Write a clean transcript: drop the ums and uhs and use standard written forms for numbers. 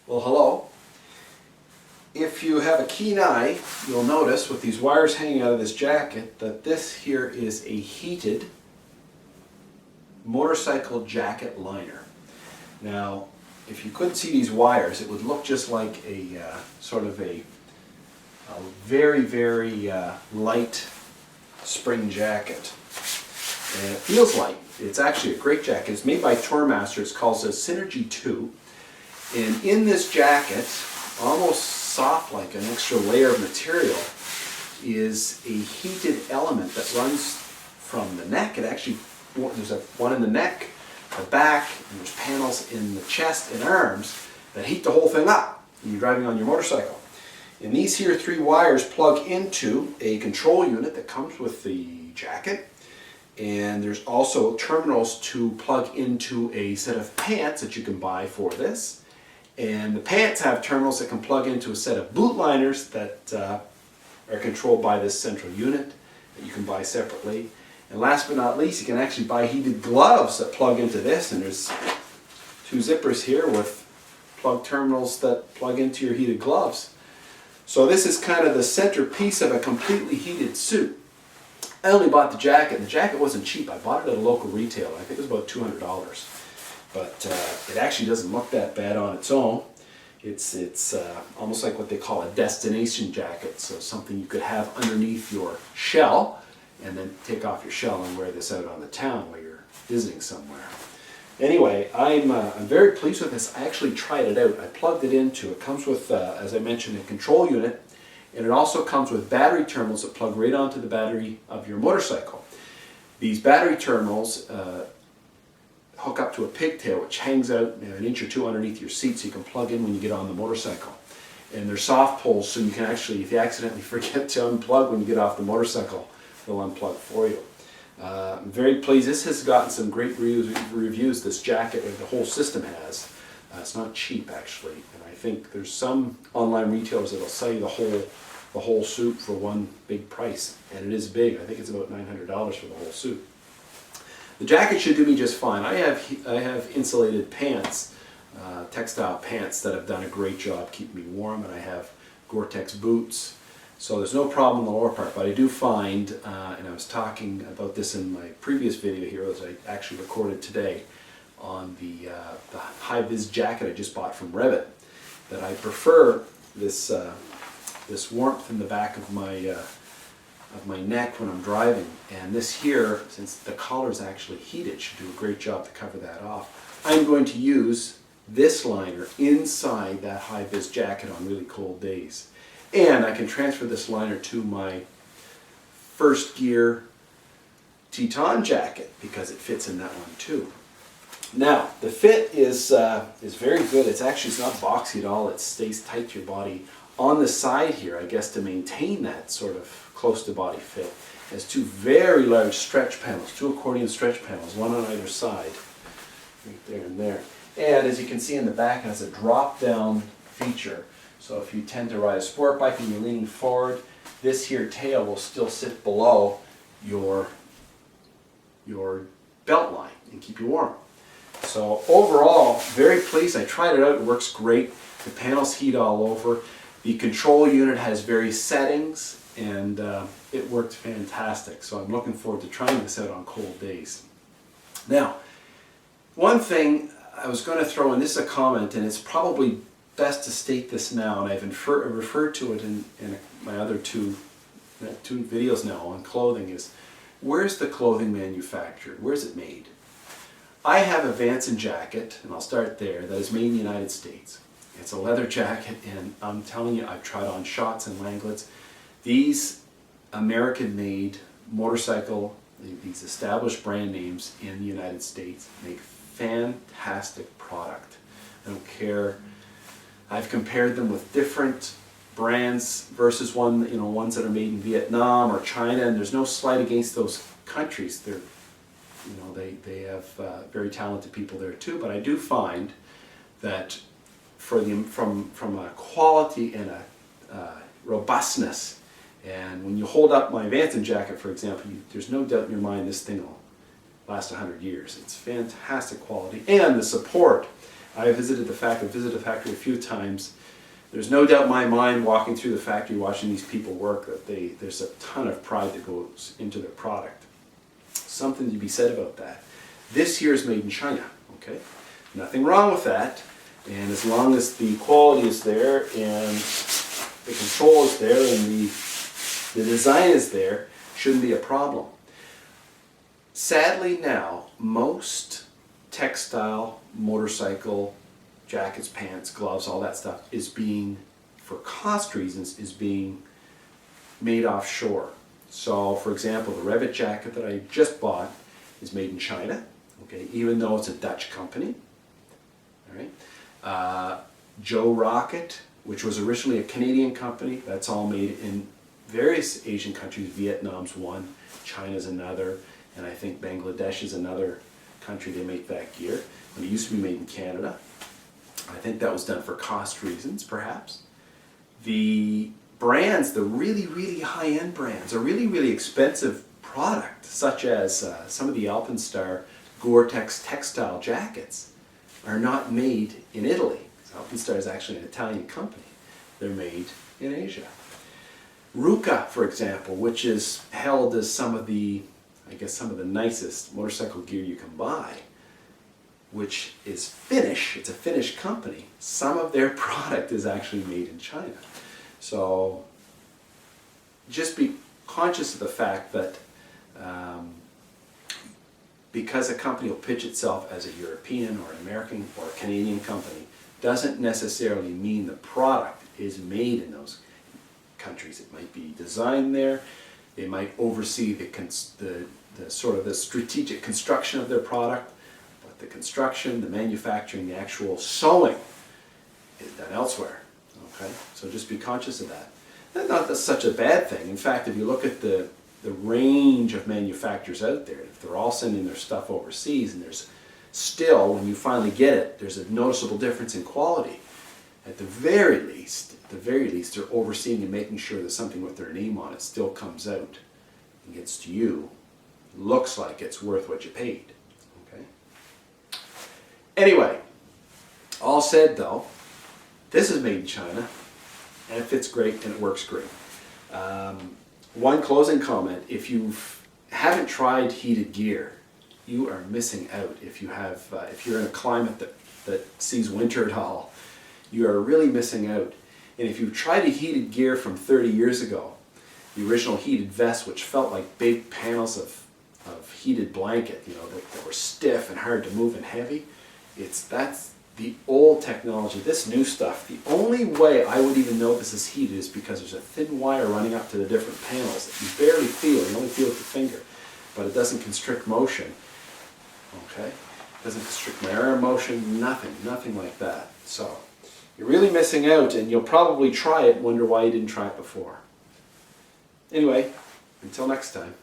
Well, hello. If you have a keen eye, you'll notice with these wires hanging out of this jacket that this here is a heated motorcycle jacket liner. Now, if you couldn't see these wires, it would look just like a sort of a very light spring jacket. And it feels light. It's actually a great jacket. It's made by Tourmaster. It's called a Synergy 2. And in this jacket, almost soft like an extra layer of material, is a heated element that runs from the neck. It actually, there's one in the neck, the back, and there's panels in the chest and arms that heat the whole thing up when you're driving on your motorcycle. And these here three wires plug into a control unit that comes with the jacket. And there's also terminals to plug into a set of pants that you can buy for this. And the pants have terminals that can plug into a set of boot liners that are controlled by this central unit that you can buy separately. And last but not least, you can actually buy heated gloves that plug into this. And there's two zippers here with plug terminals that plug into your heated gloves. So this is kind of the centerpiece of a completely heated suit. I only bought the jacket, and the jacket wasn't cheap. I bought it at a local retailer. I think it was about $200. But it actually doesn't look that bad on its own. It's almost like what they call a destination jacket, so something you could have underneath your shell and then take off your shell and wear this out on the town while you're visiting somewhere. Anyway, I'm very pleased with this. I actually tried it out. I plugged it into, it comes with, as I mentioned, a control unit, and it also comes with battery terminals that plug right onto the battery of your motorcycle. These battery terminals hook up to a pigtail which hangs out an inch or two underneath your seat, so you can plug in when you get on the motorcycle. And they're soft pulls, so you can actually, if you accidentally forget to unplug when you get off the motorcycle, they'll unplug for you. I'm very pleased. This has gotten some great reviews, this jacket, the whole system has. It's not cheap actually, and I think there's some online retailers that'll sell you the whole suit for one big price, and it is big. I think it's about $900 for the whole suit. The jacket should do me just fine. I have insulated pants, textile pants that have done a great job keeping me warm, and I have Gore-Tex boots, so there's no problem in the lower part. But I do find, and I was talking about this in my previous video here, as I actually recorded today, on the high-vis jacket I just bought from Revit, that I prefer this this warmth in the back of my neck when I'm driving, and this here, since the collar is actually heated, should do a great job to cover that off. I'm going to use this liner inside that high-vis jacket on really cold days, and I can transfer this liner to my first gear Teton jacket because it fits in that one too. Now the fit is very good. It's not boxy at all. It stays tight to your body. On the side here, I guess to maintain that sort of close to body fit, has two very large stretch panels, two accordion stretch panels, one on either side, right there and there. And as you can see in the back, it has a drop down feature. So if you tend to ride a sport bike and you're leaning forward, this here tail will still sit below your belt line and keep you warm. So overall, very pleased. I tried it out, it works great. The panels heat all over. The control unit has various settings, and it worked fantastic. So I'm looking forward to trying this out on cold days. Now, one thing I was going to throw in, this is a comment, and it's probably best to state this now, and I've referred to it in my other two videos now on clothing, is where's the clothing manufactured? Where's it made? I have a Vanson jacket, and I'll start there, that is made in the United States. It's a leather jacket, and I'm telling you, I've tried on shots and langlets. These American-made motorcycle, these established brand names in the United States make fantastic product. I don't care. I've compared them with different brands versus ones that are made in Vietnam or China, and there's no slight against those countries. They're, they have very talented people there too. But I do find that from a quality and a robustness, and when you hold up my Vanson jacket, for example, there's no doubt in your mind this thing will last 100 years. It's fantastic quality, and the support I visited the factory a few times. There's no doubt in my mind, walking through the factory, watching these people work, that there's a ton of pride that goes into their product. Something to be said about that. This here is made in China, okay? Nothing wrong with that. And as long as the quality is there and the control is there and the design is there, shouldn't be a problem. Sadly now, most textile, motorcycle, jackets, pants, gloves, all that stuff is being, for cost reasons, is being made offshore. So, for example, the Revit jacket that I just bought is made in China, okay, even though it's a Dutch company. All right. Joe Rocket, which was originally a Canadian company, that's all made in various Asian countries. Vietnam's one, China's another, and I think Bangladesh is another country they make that gear. And it used to be made in Canada. I think that was done for cost reasons, perhaps. The brands, the really, really high-end brands, a really, really expensive product, such as some of the Alpenstar Gore-Tex textile jackets, are not made in Italy. Alpenstar is actually an Italian company. They're made in Asia. Ruka, for example, which is held as some of the, I guess, some of the nicest motorcycle gear you can buy, which is Finnish. It's a Finnish company. Some of their product is actually made in China. So just be conscious of the fact that because a company will pitch itself as a European or an American or a Canadian company, doesn't necessarily mean the product is made in those countries. It might be designed there. They might oversee the sort of the strategic construction of their product, but the construction, the manufacturing, the actual sewing is done elsewhere. Okay, so just be conscious of that. That's not such a bad thing. In fact, if you look at the range of manufacturers out there, if they're all sending their stuff overseas, and there's still, when you finally get it, there's a noticeable difference in quality. At the very least, they're overseeing and making sure that something with their name on it still comes out and gets to you, looks like it's worth what you paid. Okay. Anyway, all said though, this is made in China, and it fits great and it works great. One closing comment: if you haven't tried heated gear, you are missing out. If you're in a climate that sees winter at all, you are really missing out. And if you've tried a heated gear from 30 years ago, the original heated vest, which felt like big panels of heated blanket, you know, that were stiff and hard to move and heavy, that's the old technology. This new stuff, the only way I would even know this is heated is because there's a thin wire running up to the different panels that you barely feel. You only feel with your finger, but it doesn't constrict motion. Okay? It doesn't constrict my arm motion, nothing like that. So you're really missing out, and you'll probably try it and wonder why you didn't try it before. Anyway, until next time.